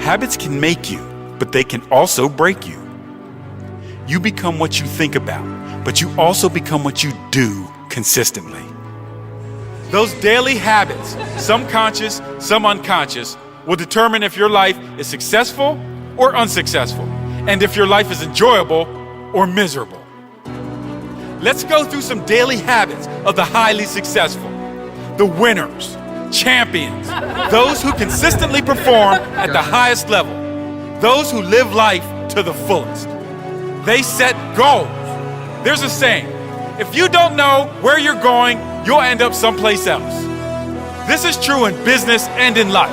Habits can make you, but they can also break you. You become what you think about, but you also become what you do consistently. Those daily habits, some conscious, some unconscious, will determine if your life is successful or unsuccessful, and if your life is enjoyable or miserable. Let's go through some daily habits of the highly successful, the winners, champions, those who consistently perform at the highest level, those who live life to the fullest. They set goals. There's a saying, if you don't know where you're going, you'll end up someplace else. This is true in business and in life.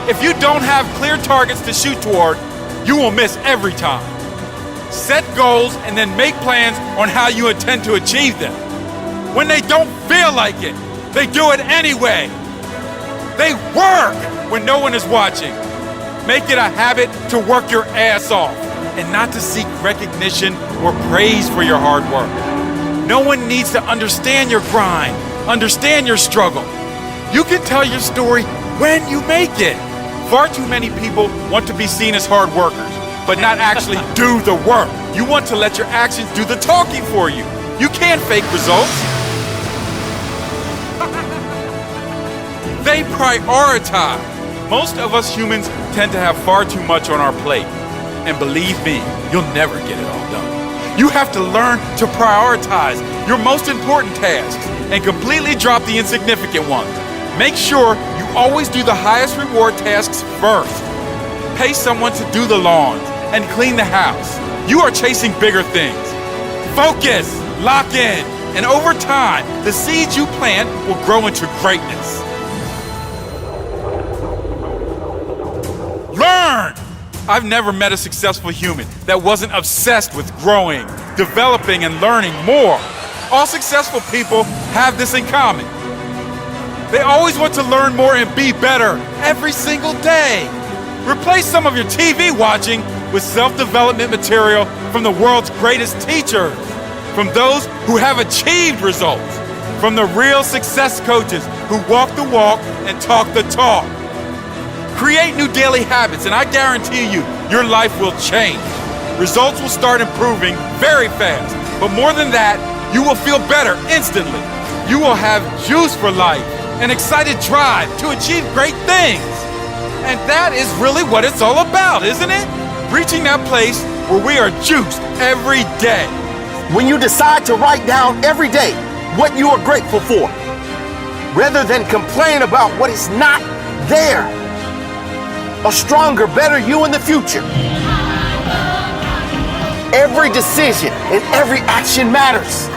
If you don't have clear targets to shoot toward, you will miss every time. Set goals and then make plans on how you intend to achieve them. When they don't feel like it, they do it anyway. They work when no one is watching. Make it a habit to work your ass off and not to seek recognition or praise for your hard work. No one needs to understand your grind, understand your struggle. You can tell your story when you make it. Far too many people want to be seen as hard workers, but not actually do the work. You want to let your actions do the talking for you. You can't fake results. They prioritize. Most of us humans tend to have far too much on our plate. And believe me, you'll never get it all done. You have to learn to prioritize your most important tasks and completely drop the insignificant ones. Make sure you always do the highest reward tasks first. Pay someone to do the lawns and clean the house. You are chasing bigger things. Focus, lock in, and over time, the seeds you plant will grow into greatness. Learn! I've never met a successful human that wasn't obsessed with growing, developing, and learning more. All successful people have this in common. They always want to learn more and be better every single day. Replace some of your TV watching with self-development material from the world's greatest teachers, from those who have achieved results, from the real success coaches who walk the walk and talk the talk. Create new daily habits, and I guarantee you, your life will change. Results will start improving very fast, but more than that, you will feel better instantly. You will have juice for life, an excited drive to achieve great things. And that is really what it's all about, isn't it? Reaching that place where we are juiced every day. When you decide to write down every day what you are grateful for, rather than complain about what is not there, a stronger, better you in the future. Every decision and every action matters.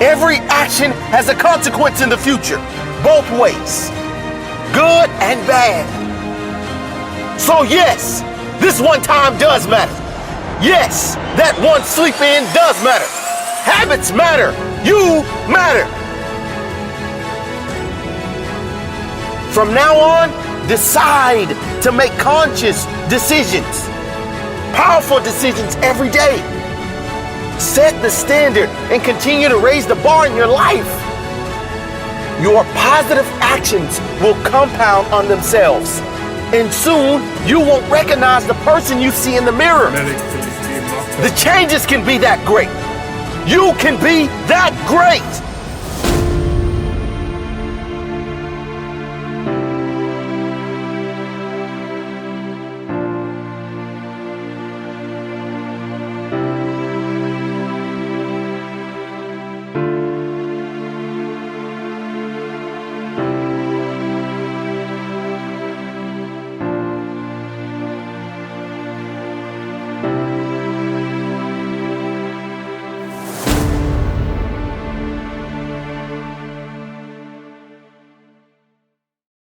Every action has a consequence in the future, both ways, good and bad. So yes, this one time does matter. Yes, that one sleep in does matter. Habits matter. You matter. From now on, decide to make conscious decisions, powerful decisions every day. Set the standard and continue to raise the bar in your life. Your positive actions will compound on themselves, and soon you won't recognize the person you see in the mirror. The changes can be that great. You can be that great.